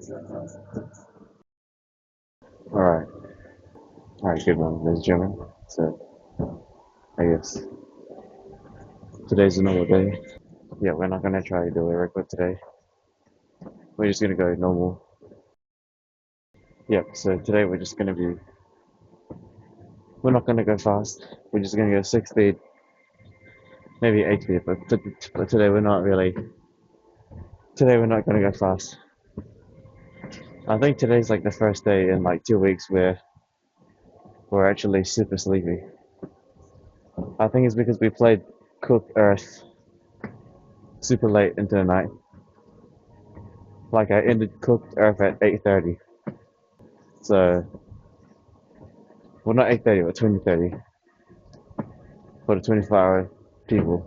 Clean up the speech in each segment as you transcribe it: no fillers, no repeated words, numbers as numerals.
Alright. Alright, good one, ladies and gentlemen. So, I guess today's a normal day. Yeah, we're not gonna try to do a record today. We're just gonna go normal. Yep, so today we're not gonna go fast. We're just gonna go 6 speed, maybe 8 speed, but today we're not gonna go fast. I think today's like the first day in like 2 weeks where we're actually super sleepy. I think it's because we played Cook Earth super late into the night. Like I ended Cooked Earth at 8:30. So, well, not 8:30, but 20:30 for the 24-hour people.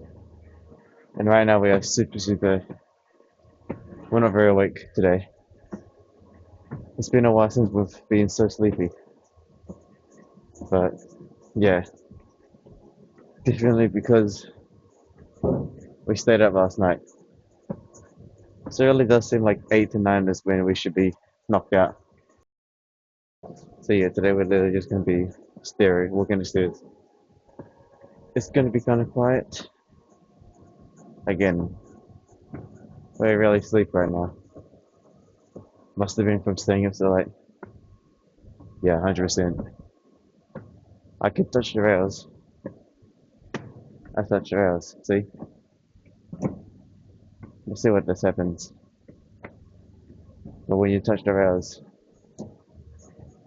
And right now we are super. We're not very awake today. It's been a while since we've been so sleepy. But yeah, definitely because we stayed up last night. So it really does seem like 8 to 9 is when we should be knocked out. So yeah, today we're literally just gonna be walking the stairs. It's gonna be kind of quiet. Again, we really sleep right now. Must have been from staying up so late. Yeah, 100%. I could touch the rails. I touch the rails. See? Let's see what this happens. But when you touch the rails,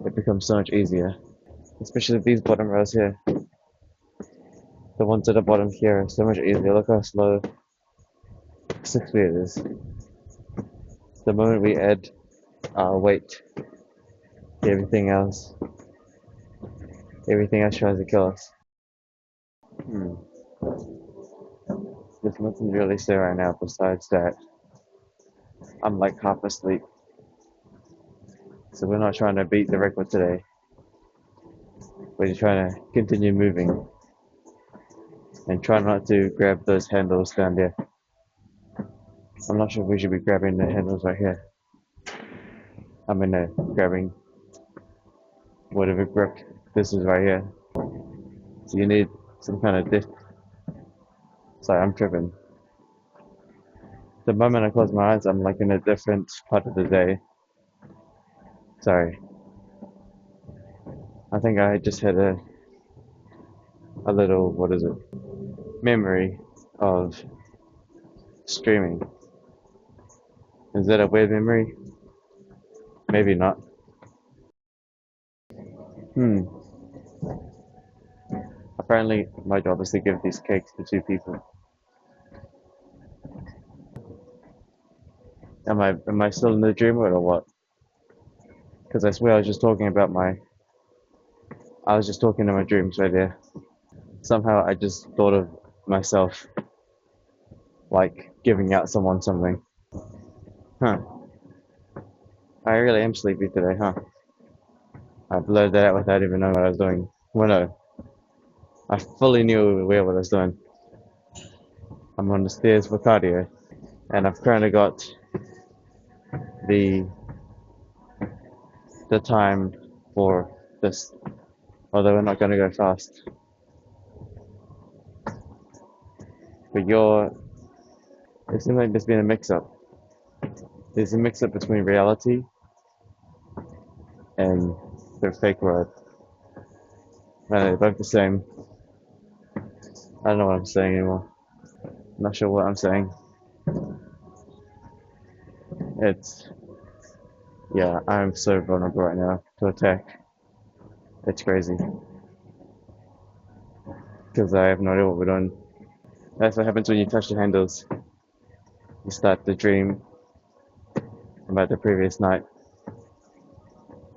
it becomes so much easier. Especially these bottom rails here. The ones at the bottom here are so much easier. Look how slow 6 speed is. The moment we add weight to everything else tries to kill us. Hmm. There's nothing to really say right now besides that I'm like half asleep. So we're not trying to beat the record today. We're just trying to continue moving and try not to grab those handles down there. I'm not sure if we should be grabbing the handles right here. I mean, grabbing whatever grip this is right here. So you need some kind of dip. Sorry, I'm tripping. The moment I close my eyes, I'm like in a different part of the day. Sorry. I think I just had a little, what is it, memory of streaming. Is that a weird memory? Maybe not. Hmm. Apparently, my job is to give these cakes to 2 people. Am I still in the dream world or what? Because I swear I was just talking in my dreams right there. Somehow I just thought of myself like giving out someone something. Huh. I really am sleepy today, huh? I blurred that out without even knowing what I was doing. Well, no, I fully knew what I was doing. I'm on the stairs for cardio, and I've currently got the the time for this. Although we're not going to go fast, but it seems like there's been a mix-up. There's a mix-up between reality and the fake world. They're both the same. I don't know what I'm saying anymore. I'm not sure what I'm saying. It's Yeah, I'm so vulnerable right now to attack. It's crazy because I have no idea what we're doing. That's what happens when you touch the handles. You start to dream about the previous night,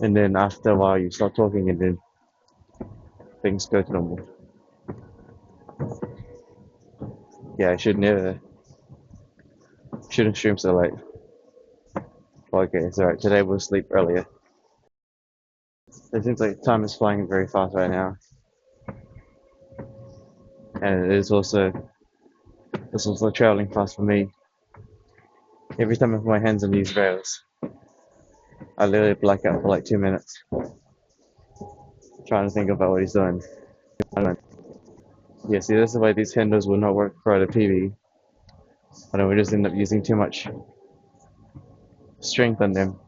and then after a while, you start talking, and then things go to normal. Yeah, I shouldn't stream so late. Okay, it's alright. Today we'll sleep earlier. It seems like time is flying very fast right now, and it's also traveling fast for me. Every time I put my hands on these rails, I literally black out for like 2 minutes, trying to think about what he's doing. Yeah, see, this is why these handles will not work for the PV. I know we just end up using too much strength on them.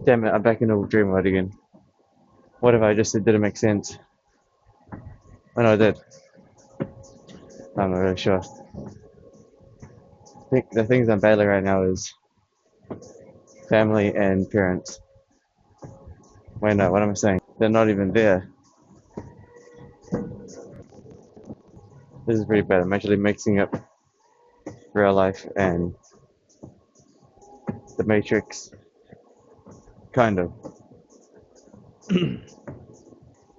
Damn it, I'm back in the dream mode again. Whatever I just said didn't make sense. Oh no, it did. I'm not really sure. I think the things I'm battling right now is family and parents. Wait, no, what am I saying? They're not even there. This is pretty bad. I'm actually mixing up real life and the Matrix. Kind of.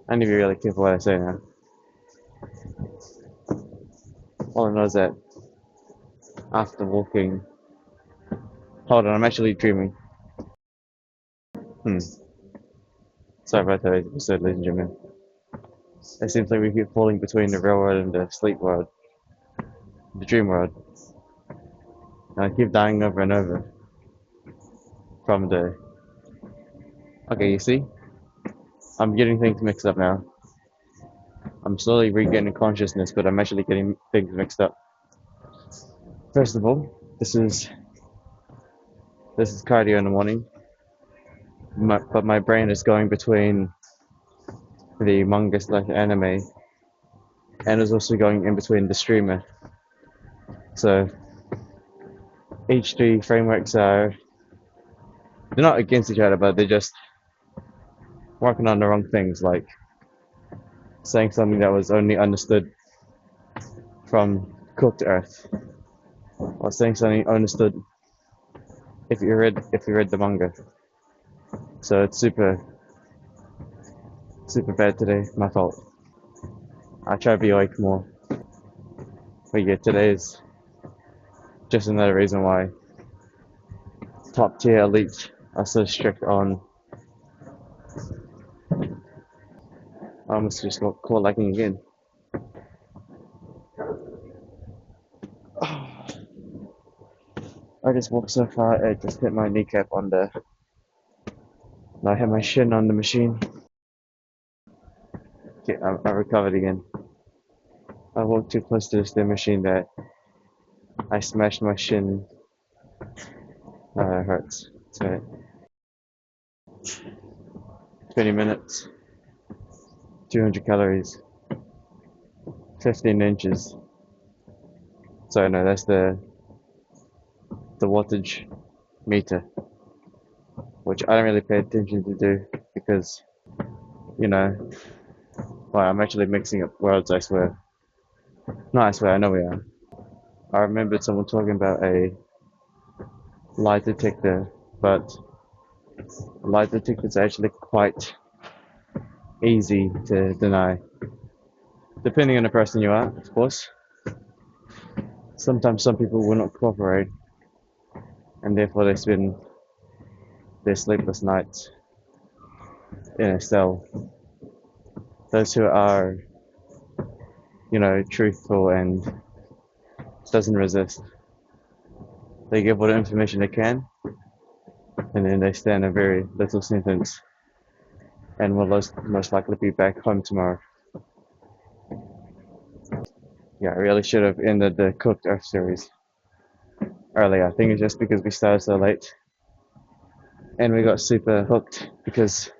I need to be really careful what I say now. All I know is that after walking. Hold on, I'm actually dreaming. Hmm. Sorry about that episode, ladies and gentlemen. It seems like we keep falling between the real world and the sleep world, the dream world. And I keep dying over and over from the. Okay, you see? I'm getting things mixed up now. I'm slowly regaining consciousness, but I'm actually getting things mixed up. First of all, this is cardio in the morning, but my brain is going between the manga slash anime, and is also going in between the streamer. So each three frameworks are they're not against each other, but they're just working on the wrong things, like saying something that was only understood from Cooked Earth, or saying something understood if you read the manga. So it's super bad today. My fault. I try to be awake more. But yeah, today is just another reason why top tier elites are so strict on. I almost just got caught lagging again. I just walked so far, I just hit my kneecap on the. I hit my shin on the machine. Okay, I recovered again. I walked too close to the machine that I smashed my shin. It hurts. So 20 minutes, 200 calories, 15 inches. So no, that's the wattage meter, which I don't really pay attention to do because, you know, well, I'm actually mixing up words, I swear. No, I swear, I know we are. I remembered someone talking about a lie detector, but lie detectors are actually quite easy to deny. Depending on the person you are, of course. Sometimes some people will not cooperate, and therefore they spend their sleepless nights in a cell. Those who are, truthful and doesn't resist, they give all the information they can, and then they stand a very little sentence, and will most likely be back home tomorrow. Yeah, I really should have ended the Cooked Earth series earlier. I think it's just because we started so late, and we got super hooked because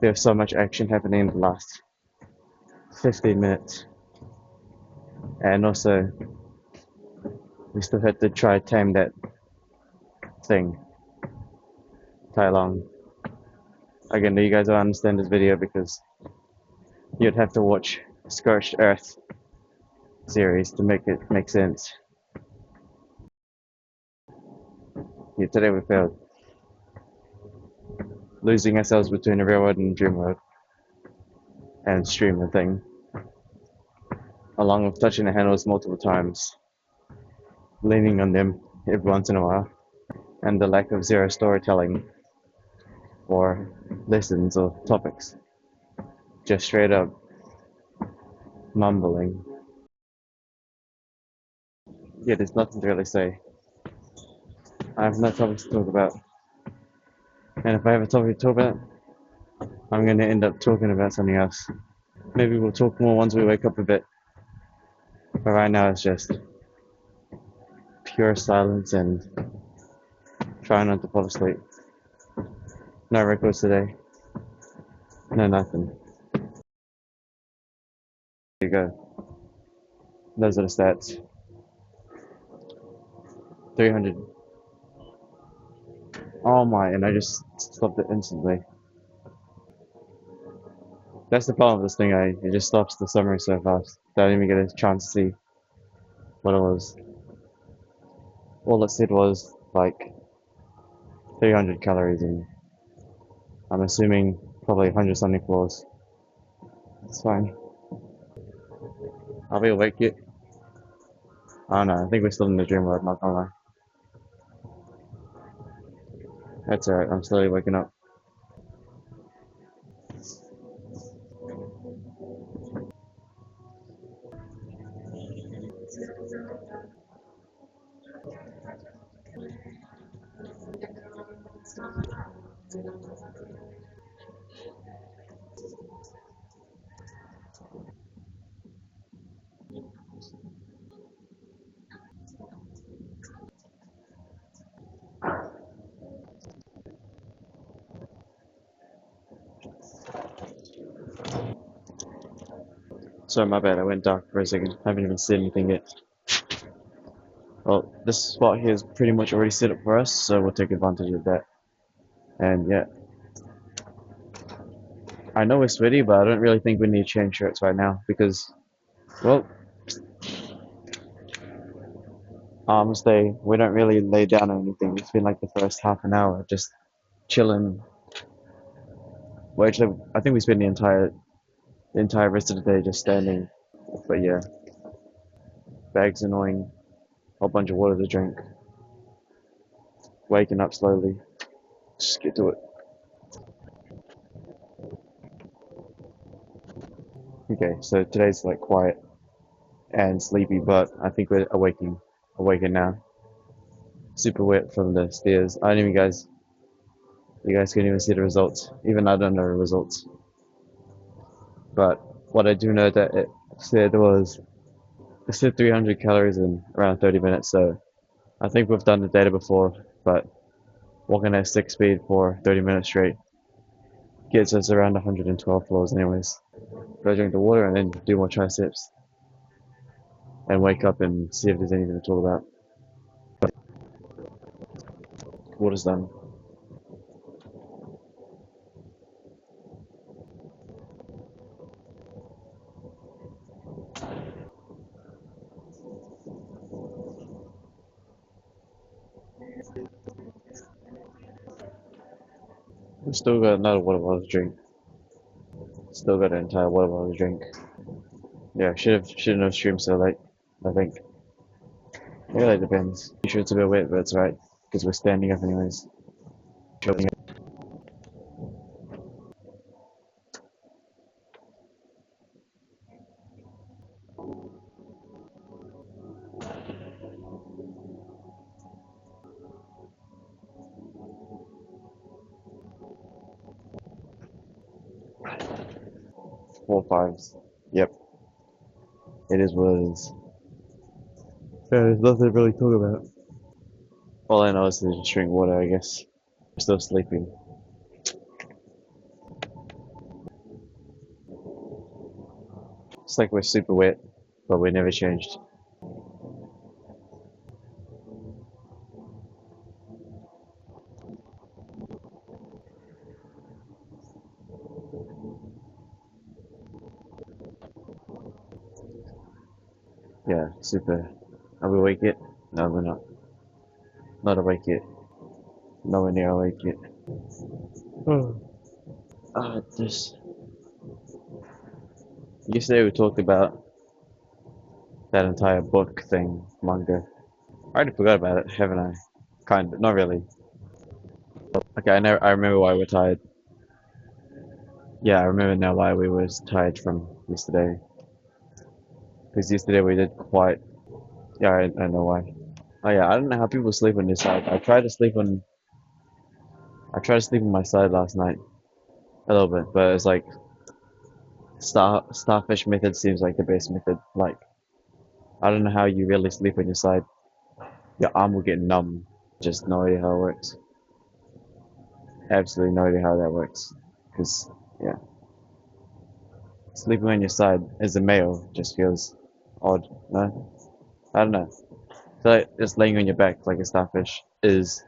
there was so much action happening in the last 15 minutes, and also we still had to try tame that thing, Tai Long. Again, you guys don't understand this video because you'd have to watch Scorched Earth series to make it make sense. Yeah, today we failed, losing ourselves between the real world and the dream world, and stream the thing, along with touching the handles multiple times, leaning on them every once in a while, and the lack of zero storytelling or lessons or topics. Just straight up mumbling. Yeah, there's nothing to really say. I have no topics to talk about. And if I have a topic to talk about, I'm gonna end up talking about something else. Maybe we'll talk more once we wake up a bit. But right now it's just pure silence and trying not to fall asleep. No records today. No nothing. There you go. Those are the stats. 300. Oh my, and I just stopped it instantly. That's the problem with this thing, it just stops the summary so fast that I didn't even get a chance to see what it was. All it said was like 300 calories and I'm assuming probably 100 something floors. It's fine. I'll be awake yet. I don't know, I think we're still in the dream world, not gonna lie. That's alright, I'm slowly waking up. Sorry, my bad, I went dark for a second. I haven't even said anything yet. Well, this spot here is pretty much already set up for us, so we'll take advantage of that. And yeah, I know we're sweaty, but I don't really think we need to change shirts right now because, well, stay. We don't really lay down or anything. It's been like the first half an hour just chilling. Well, actually, I think we spent the entire rest of the day just standing. But yeah, bag's annoying. Whole bunch of water to drink. Waking up slowly. Just get to it. Okay, so today's like quiet and sleepy, but I think we're awaken now. Super wet from the stairs. I didn't even you guys couldn't even see the results. Even I don't know the results. But what I do know that it said 300 calories in around 30 minutes. So I think we've done the data before, but walking at 6 speed for 30 minutes straight gets us around 112 floors anyways. Go drink the water and then do more triceps and wake up and see if there's anything to talk about. Water's done. 've still got another water bottle to drink. Still got an entire water bottle to drink. Yeah, shouldn't have streamed so late. I think. It really depends. You sure it's a bit wet, but it's right because we're standing up anyways. 4 5s. Yep, it is what it is. Yeah, there's nothing to really talk about. All I know is to just drink water, I guess. I'm still sleeping. It's like we're super wet, but we never changed. Yeah, super. Are we awake yet? No, we're not. Not awake yet. Nowhere near awake yet. Oh. This. Yesterday we talked about that entire book thing, manga. I already forgot about it, haven't I? Kind of. Not really. Okay, I remember why we're tired. Yeah, I remember now why we were tired from yesterday. Because yesterday we did quite. Yeah, I know why. Oh yeah, I don't know how people sleep on this side. I tried to sleep on I tried to sleep on my side last night a little bit, but it's like starfish method seems like the best method. Like I don't know how you really sleep on your side. Your arm will get numb. Just no idea how it works. Absolutely no idea how that works. Cause yeah, sleeping on your side as a male just feels odd. No, I don't know. I feel like just laying on your back like a starfish is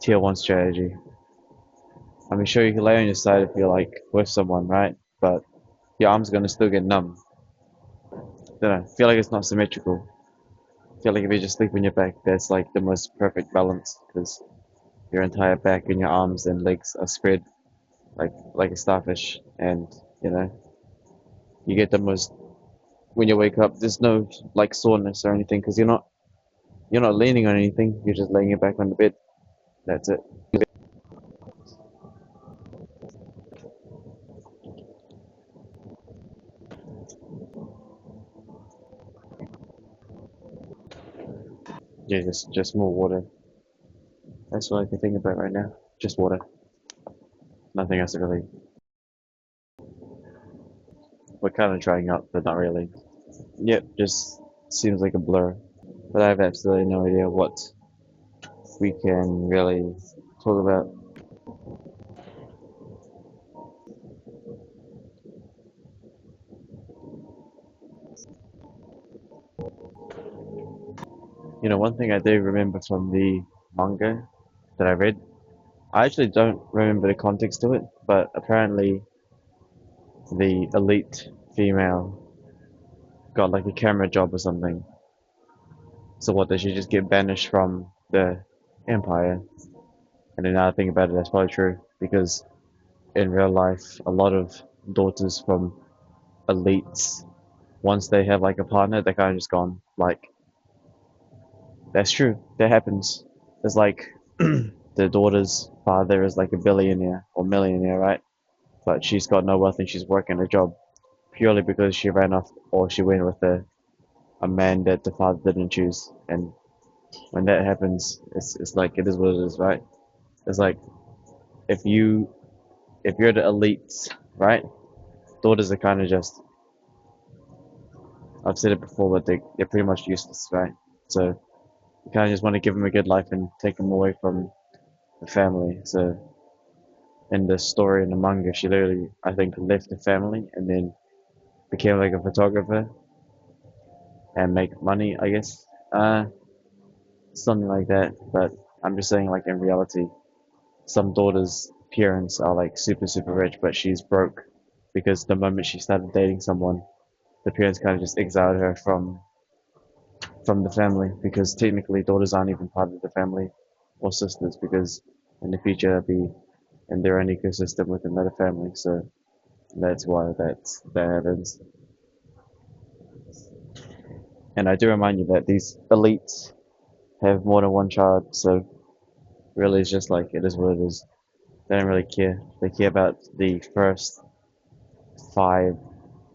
tier one strategy. I mean, sure you can lay on your side if you're like with someone, right? But your arm's gonna still get numb. Don't know. I feel like it's not symmetrical. I feel like if you just sleep on your back, that's like the most perfect balance because your entire back and your arms and legs are spread like a starfish, and you know you get the most when you wake up. There's no like soreness or anything because you're not leaning on anything. You're just laying your back on the bed. That's it. Yeah, just more water. That's what I can think about right now. Just water. Nothing else really. We're kind of drying up, but not really. Yep, just seems like a blur. But I have absolutely no idea what we can really talk about. You know, one thing I do remember from the manga that I read, I actually don't remember the context to it, but apparently the elite female got like a camera job or something. So what, does she just get banished from the empire? And then now I think about it, that's probably true because in real life, a lot of daughters from elites, once they have like a partner, they're kind of just gone. Like that's true. That happens. It's like the daughter's father is like a billionaire or millionaire, right? But she's got no wealth and she's working a job purely because she ran off or she went with a man that the father didn't choose. And when that happens, it's like it is what it is, right? It's like if you if you're the elites, right? Daughters are kind of just I've said it before, but they're pretty much useless, right? So you kind of just want to give them a good life and take them away from the family. So in the story in the manga, she literally, I think, left the family and then became like a photographer and make money, I guess. Something like that. But I'm just saying, like in reality, some daughters' parents are like super, super rich, but she's broke because the moment she started dating someone, the parents kind of just exiled her from the family because technically daughters aren't even part of the family or sisters because in the future they'll be in their own ecosystem with another family. So that's why that happens. And I do remind you that these elites have more than one child, so really it's just like it is what it is. They don't really care. They care about the first five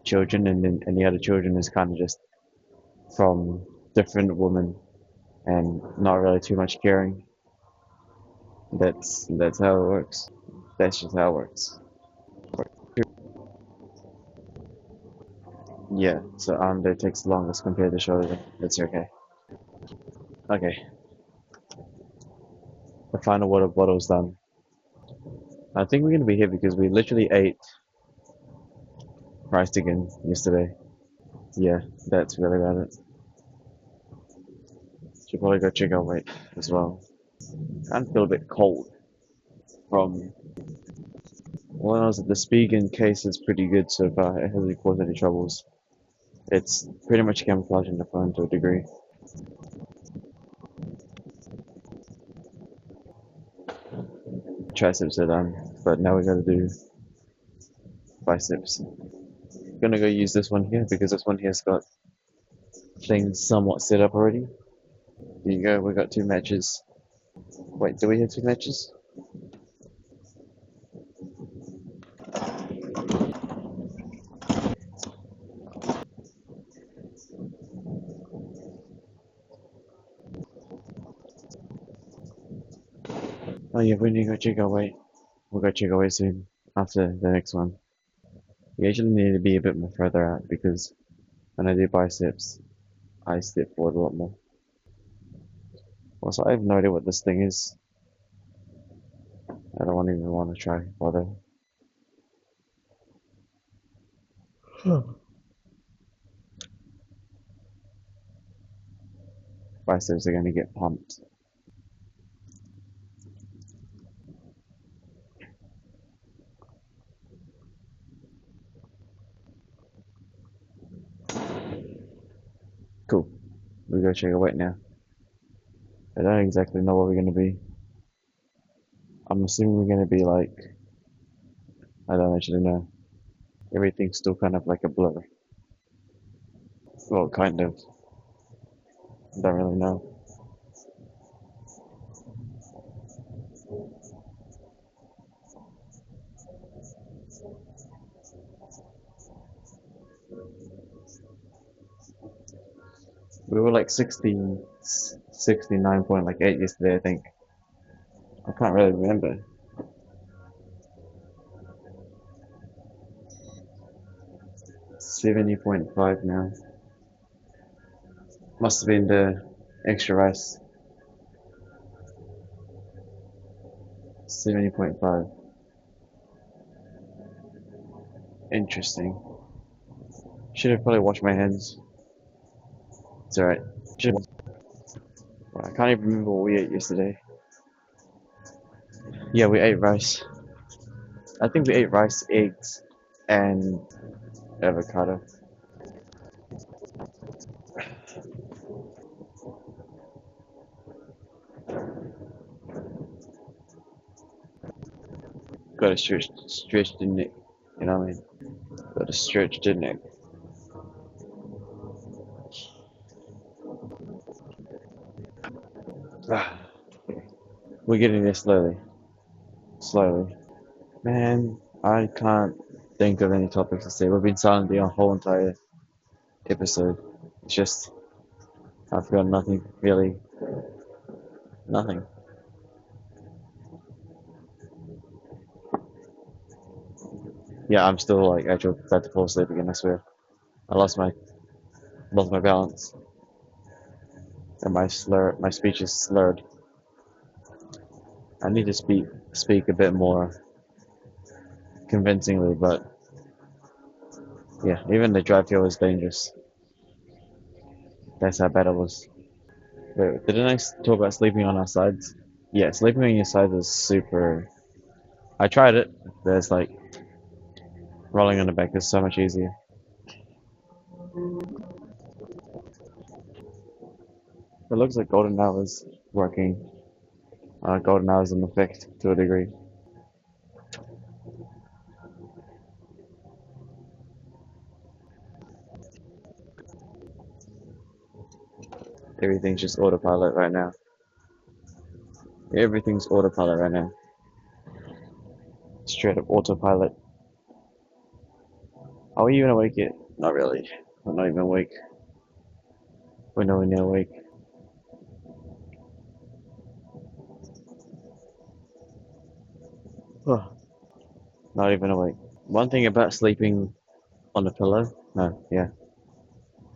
children, and the other children is kind of just from different women and not really too much caring. That's how it works. That's just how it works. Yeah, so arm day takes longest compared to shoulder. It's okay. Okay, the final water bottle's done. I think we're gonna be here because we literally ate rice again yesterday. Yeah, that's really about it. Should probably go check our weight as well. I feel a bit cold from when I was at the Spigen case is pretty good so far. It hasn't caused any troubles. It's pretty much camouflaging the phone to a degree. Triceps are done, but now we gotta do biceps. I'm gonna go use this one here because this one here's got things somewhat set up already. There you go, we got two matches. Wait, do we have two matches? Oh yeah, we need to go check our weight. We'll go check our weight soon after the next one. We actually need to be a bit more further out because when I do biceps, I step forward a lot more. Also, I have no idea what this thing is. I don't even want to try bother. Biceps are gonna get pumped. Cool. We go check our weight now. I don't exactly know what we're gonna be. I'm assuming we're gonna be like, I don't actually know. Everything's still kind of like a blur. Well, kind of. Don't really know. We were like 69.8 yesterday, I think. I can't really remember. 70.5 now. Must have been the extra rice. 70.5. Interesting. Should have probably washed my hands. It's alright. Should I can't even remember what we ate yesterday. Yeah, we ate rice. I think we ate rice, eggs, and avocado. Got to stretch the neck. You know what I mean? Got to stretch the neck. Ah, we're getting there slowly. Slowly. Man, I can't think of any topics to say. We've been silent the whole entire episode. It's just, I've got nothing, really. Nothing. Yeah, I'm still like actually about to fall asleep again, I swear. I lost my balance. And my speech is slurred. I need to speak a bit more convincingly, but yeah, even the drive here was dangerous. That's how bad it was. Wait, didn't I talk about sleeping on our sides? Yeah, sleeping on your sides is super. I tried it. There's like rolling on the back is so much easier. It looks like golden hours working. Golden hours in effect to a degree. Everything's just autopilot right now. Everything's autopilot right now. Straight up autopilot. Are we even awake yet? Not really. We're not even awake. We're nowhere near awake. Oh, not even awake. One thing about sleeping on a pillow, no, yeah,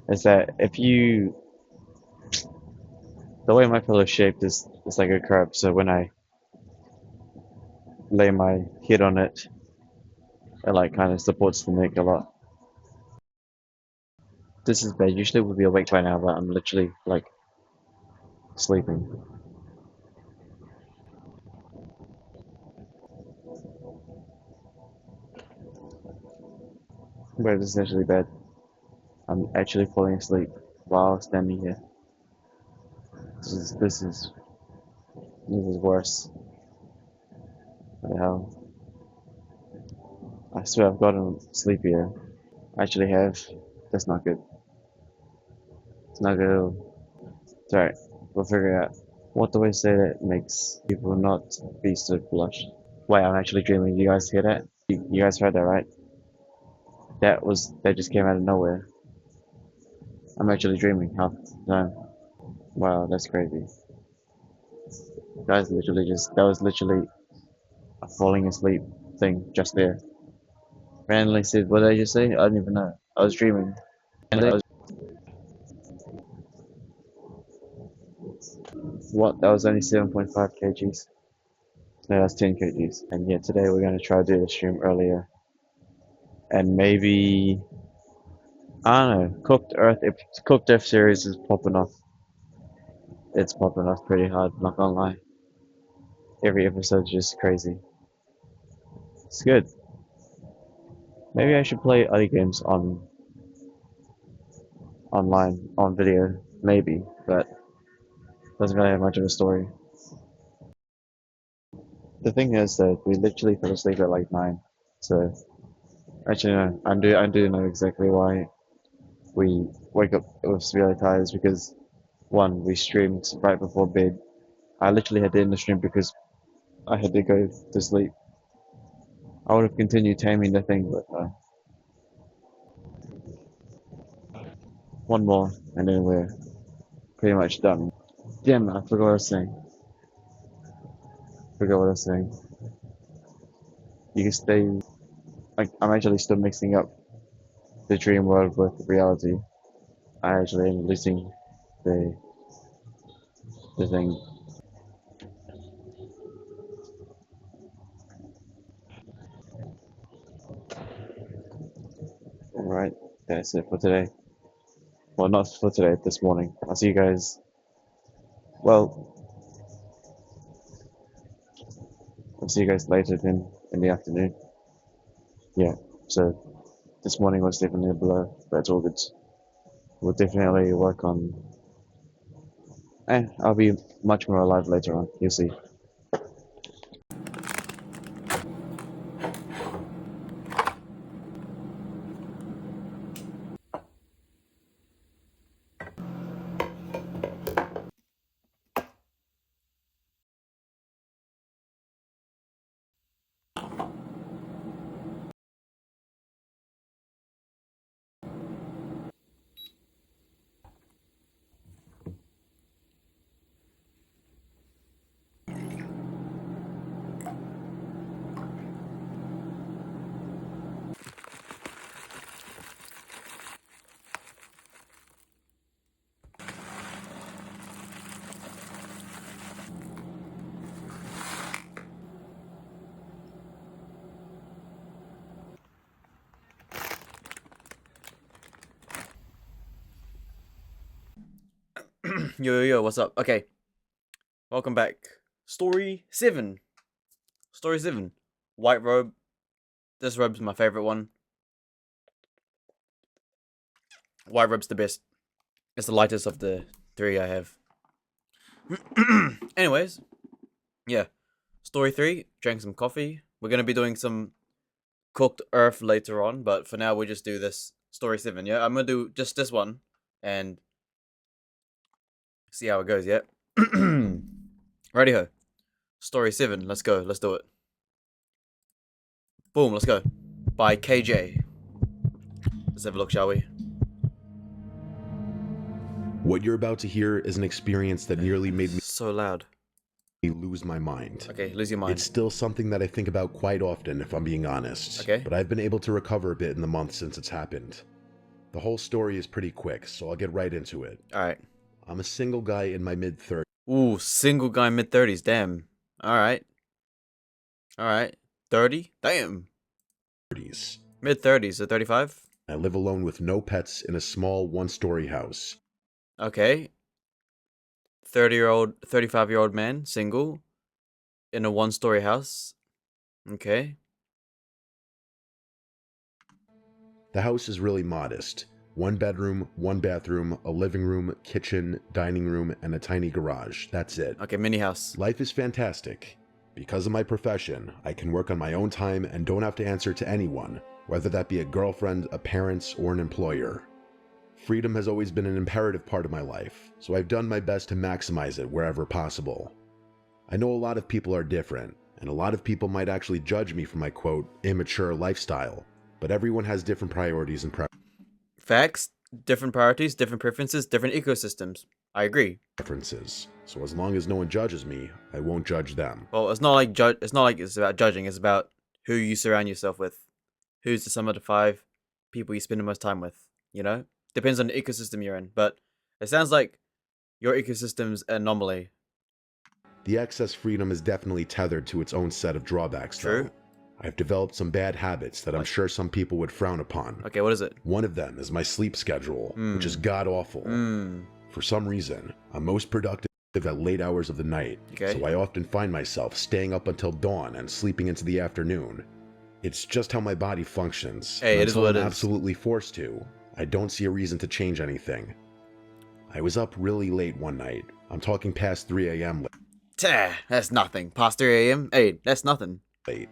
is that if you, the way my pillow is shaped is it's like a curve. So when I lay my head on it, it like kind of supports the neck a lot. This is bad. Usually we'll be awake by now, but I'm literally like sleeping. But this is actually bad. I'm actually falling asleep while standing here. This is worse. What the hell? I swear I've gotten sleepier. I actually have. That's not good. It's not good at all. It's alright. We'll figure it out. What do I say that makes people not be so blushed? Wait, I'm actually dreaming. You guys hear that? You guys heard that, right? That just came out of nowhere. I'm actually dreaming half the time. Wow, that's crazy. Guys, literally just that was literally a falling asleep thing just there. Randomly said, what did I just say? I don't even know. I was dreaming. And I was, what? That was only 7.5 kgs. No, that's 10 kgs. And yet today we're going to try to do the stream earlier. And maybe, I don't know, Cooked Earth series is popping off. It's popping off pretty hard, not gonna lie. Every episode's just crazy. It's good. Maybe I should play other games online, on video. Maybe, but doesn't really have much of a story. The thing is that we literally fell asleep at like 9. So, actually no, I do know exactly why we wake up with severely tired is because one, we streamed right before bed. I literally had to end the stream because I had to go to sleep. I would have continued taming the thing, but one more, and then we're pretty much done. Damn, I forgot what I was saying. Forgot what I was saying. You can stay. Like, I'm actually still mixing up the dream world with reality. I actually am losing the the thing. Alright, that's it for today. Well, not for today, this morning. I'll see you guys. Well, I'll see you guys later then in the afternoon. Yeah, so this morning was definitely a blur, but it's all good. We'll definitely work on. I'll be much more alive later on. You'll see. Yo, what's up? Okay, welcome back. Story 7. Story 7. White robe. This robe's my favorite one. White robe's the best. It's the lightest of the 3 I have. Anyways, yeah. Story 3. Drank some coffee. We're gonna be doing some Cooked Earth later on, but for now we just do this Story 7, yeah? I'm gonna do just this one and see how it goes, yeah? Righty-ho. Story 7, let's go, let's do it. Boom, let's go. By KJ. Let's have a look, shall we? What you're about to hear is an experience that nearly made me So loud. lose my mind. Okay, lose your mind. It's still something that I think about quite often, if I'm being honest. Okay. But I've been able to recover a bit in the months since it's happened. The whole story is pretty quick, so I'll get right into it. Alright. I'm a single guy in my mid-30s. Ooh, single guy mid-30s, damn. Alright. Alright. 30? Damn. Mid-30s, so 35? I live alone with no pets in a small one-story house. Okay. 30-year-old, 35-year-old man, single, in a one-story house. Okay. The house is really modest. 1 bedroom, 1 bathroom, a living room, kitchen, dining room, and a tiny garage. That's it. Okay, mini house. Life is fantastic. Because of my profession, I can work on my own time and don't have to answer to anyone, whether that be a girlfriend, a parent, or an employer. Freedom has always been an imperative part of my life, so I've done my best to maximize it wherever possible. I know a lot of people are different, and a lot of people might actually judge me for my quote, immature lifestyle, but everyone has different priorities and Facts, different priorities, different preferences, different ecosystems. I agree. preferences. So as long as no one judges me, I won't judge them. Well, it's not like It's not like it's about judging. It's about who you surround yourself with. Who's the sum of the 5 people you spend the most time with? You know, depends on the ecosystem you're in. But it sounds like your ecosystem's an anomaly. The excess freedom is definitely tethered to its own set of drawbacks, True. though. I've developed some bad habits that I'm sure some people would frown upon. Okay, what is it? One of them is my sleep schedule, which is god-awful. For some reason, I'm most productive at late hours of the night, Okay. so I often find myself staying up until dawn and sleeping into the afternoon. It's just how my body functions. Hey, and it is until what I'm it is. absolutely forced to, I don't see a reason to change anything. I was up really late one night. I'm talking past 3 a.m. That's nothing. Past 3 a.m. Hey, that's nothing. late.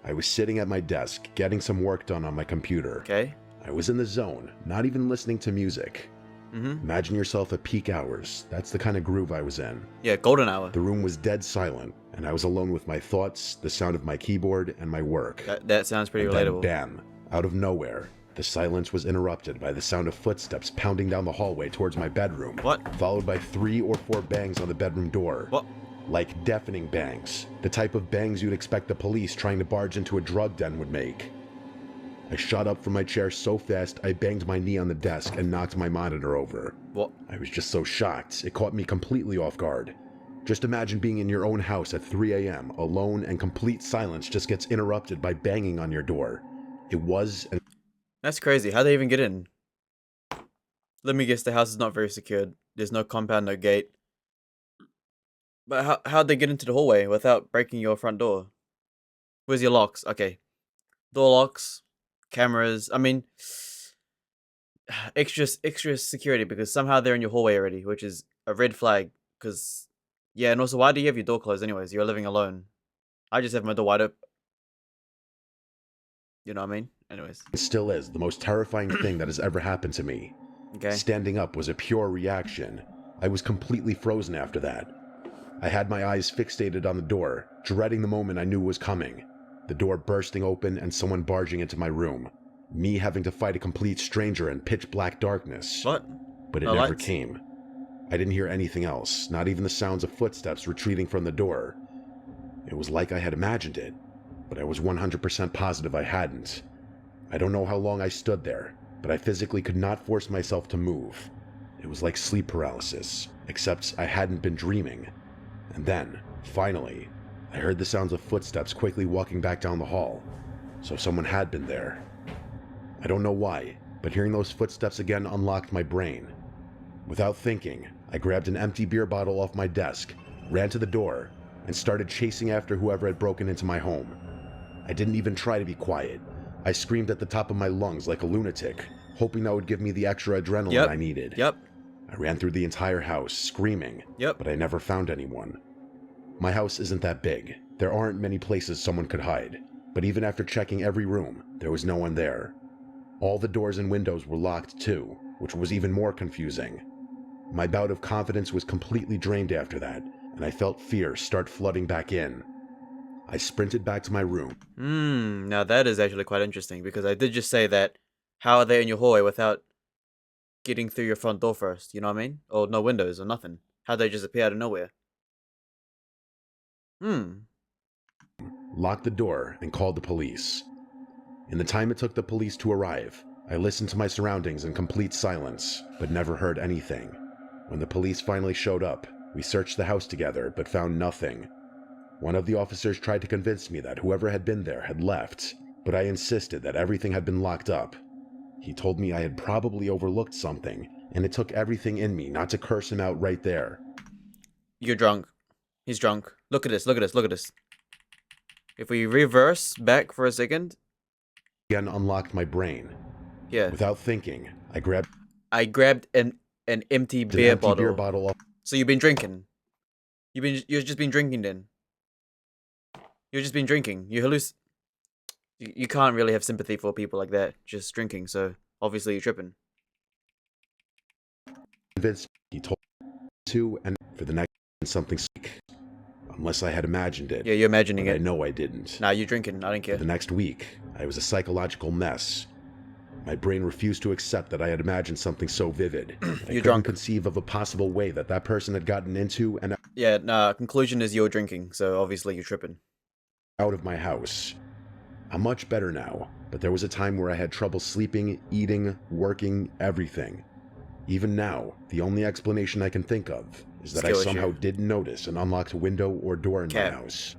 I was sitting at my desk, getting some work done on my computer. Okay. I was in the zone, not even listening to music. Imagine yourself at peak hours. That's the kind of groove I was in. Yeah, golden hour. The room was dead silent, and I was alone with my thoughts, the sound of my keyboard, and my work. That sounds pretty And then, relatable. bam, out of nowhere, the silence was interrupted by the sound of footsteps pounding down the hallway towards my bedroom. What? Followed by 3 or 4 bangs on the bedroom door. What? Like deafening bangs. The type of bangs you'd expect the police trying to barge into a drug den would make. I shot up from my chair so fast I banged my knee on the desk and knocked my monitor over. What? I was just so shocked, it caught me completely off guard. Just imagine being in your own house at 3 a.m., alone, and complete silence just gets interrupted by banging on your door. It was and That's crazy. How'd they even get in? Let me guess, the house is not very secured. There's no compound, no gate. But how'd they get into the hallway without breaking your front door? Where's your locks? Okay. Door locks, cameras. I mean, extra security because somehow they're in your hallway already, which is a red flag. Because, yeah, and also, why do you have your door closed anyways? You're living alone. I just have my door wide open. You know what I mean? Anyways. still is the most terrifying thing that has ever happened to me. Okay. Standing up was a pure reaction. I was completely frozen after that. I had my eyes fixated on the door, dreading the moment I knew was coming. The door bursting open and someone barging into my room. Me having to fight a complete stranger in pitch black darkness. What? But it No never lights? came. I didn't hear anything else, not even the sounds of footsteps retreating from the door. It was like I had imagined it, but I was 100% positive I hadn't. I don't know how long I stood there, but I physically could not force myself to move. It was like sleep paralysis, except I hadn't been dreaming. And then, finally, I heard the sounds of footsteps quickly walking back down the hall. So someone had been there. I don't know why, but hearing those footsteps again unlocked my brain. Without thinking, I grabbed an empty beer bottle off my desk, ran to the door, and started chasing after whoever had broken into my home. I didn't even try to be quiet. I screamed at the top of my lungs like a lunatic, hoping that would give me the extra adrenaline Yep. I needed. Yep. I ran through the entire house, screaming, Yep. but I never found anyone. My house isn't that big. There aren't many places someone could hide, but even after checking every room, there was no one there. All the doors and windows were locked too, which was even more confusing. My bout of confidence was completely drained after that, and I felt fear start flooding back in. I sprinted back to my room. Now that is actually quite interesting because I did just say that how are they in your hallway without getting through your front door first? You know what I mean? Or no windows or nothing. How'd they just appear out of nowhere? Locked the door, and called the police. In the time it took the police to arrive, I listened to my surroundings in complete silence, but never heard anything. When the police finally showed up, we searched the house together, but found nothing. One of the officers tried to convince me that whoever had been there had left, but I insisted that everything had been locked up. He told me I had probably overlooked something, and it took everything in me not to curse him out right there. You're drunk. He's drunk. Look at this, look at this, look at this. If we reverse back for a second. Again unlocked my brain. Yeah. Without thinking, I grabbed I grabbed an empty an beer empty bottle. beer bottle off So you've been drinking. You've just been drinking then. You've just been drinking. You can't really have sympathy for people like that just drinking, so obviously you're tripping. convinced he told me to, and for the next something sick. Unless I had imagined it. Yeah, you're imagining but I it. know I didn't. Nah, you're drinking. I don't For care. the next week, I was a psychological mess. My brain refused to accept that I had imagined something so vivid. I couldn't drunk. conceive of a possible way that that person had gotten into and Yeah, nah, conclusion is you're drinking, so obviously you're tripping. out of my house. I'm much better now, but there was a time where I had trouble sleeping, eating, working, everything. Even now, the only explanation I can think of is that I Skill issue. somehow didn't notice an unlocked window or door in Cap. my house.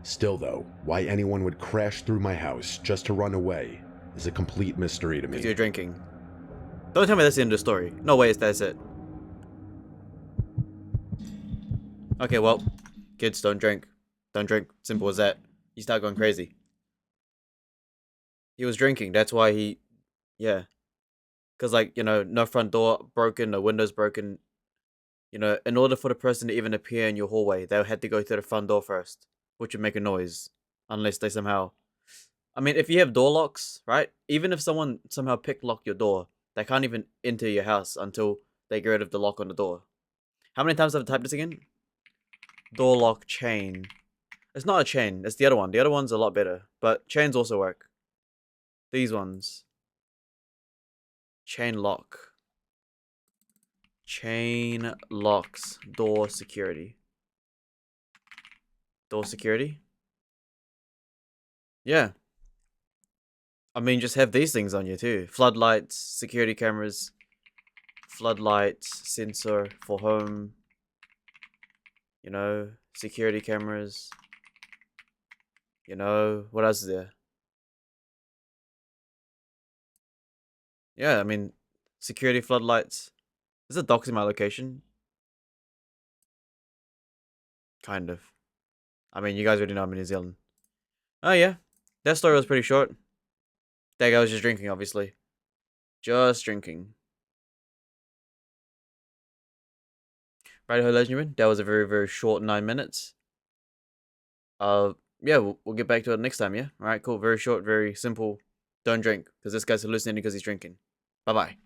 Still though, why anyone would crash through my house just to run away is a complete mystery to Because me. you're drinking. Don't tell me that's the end of the story. No way, that's it. Okay, well, kids, don't drink. Don't drink. Simple as that. You start going crazy. He was drinking. That's why he, yeah. Because, like, you know, no front door broken, no windows broken. You know, in order for the person to even appear in your hallway, they had to go through the front door first, which would make a noise. Unless they somehow... I mean, if you have door locks, right? Even if someone somehow pick-lock your door, they can't even enter your house until they get rid of the lock on the door. How many times have I typed this again? Door lock chain. It's not a chain. It's the other one. The other one's a lot better. But chains also work. These ones. Chain lock. Chain locks. Door security. Door security? Yeah. I mean, just have these things on you too. Floodlights, security cameras. Floodlights, sensor for home. You know, security cameras. You know, what else is there? Yeah, I mean, security floodlights. Is it doxing my location? Kind of. I mean, you guys already know I'm in New Zealand. Oh, yeah. That story was pretty short. That guy was just drinking, obviously. Just drinking. Right, ho, legendary. That was a very, very short 9 minutes. Yeah, we'll get back to it next time, yeah? Alright, cool. Very short, very simple. Don't drink, because this guy's hallucinating because he's drinking. Bye-bye.